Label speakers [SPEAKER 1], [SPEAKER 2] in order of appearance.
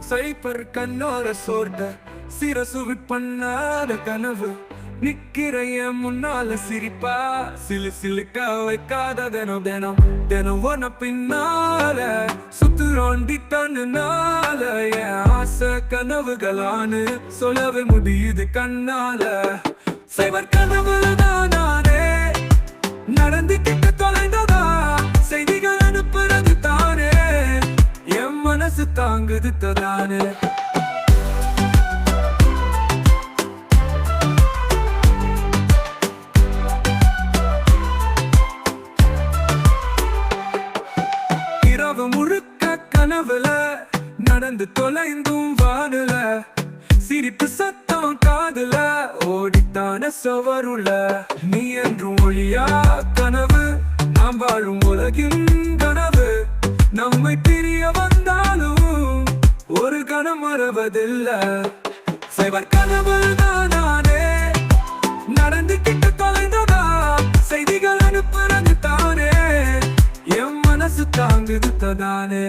[SPEAKER 1] cipher கண்ணோர சோர்ட சிரசுவி பண்ணாத கனவு நிக்கிறைய முன்னால சிரிப்பா சிலுக்க வைக்காத தினம் தினம் தினம் ஒன்ன பின்னால சுத்துரோண்டி தன்னால என் ஆசை கனவுகளான்னு சொல்லவே முடியுது கண்ணால சைவர் கனவுதான் நானே நடந்துகிட்டு தொலைந்ததா செய்திகள் அனுப்புறது தானே என் மனசு தாங்குது தானே இரவு முழுக்க கனவுல நடந்து தொலைந்தும் வானுல சிரிப்பு சத்தம் காதுல ஓடித்தான சவருல நீ என்றும் ஒளியா கனவு நாம் வாழும் உலகின் கனவு நம்மை பிரிய வந்தாலும் ஒரு கணம் மறவதில்லை சைவர் கனவு தானே நடந்துகிட்டு தொலைந்ததா செய்திகள் அனுப்புறது தானே என் மனசு தாங்குது தானே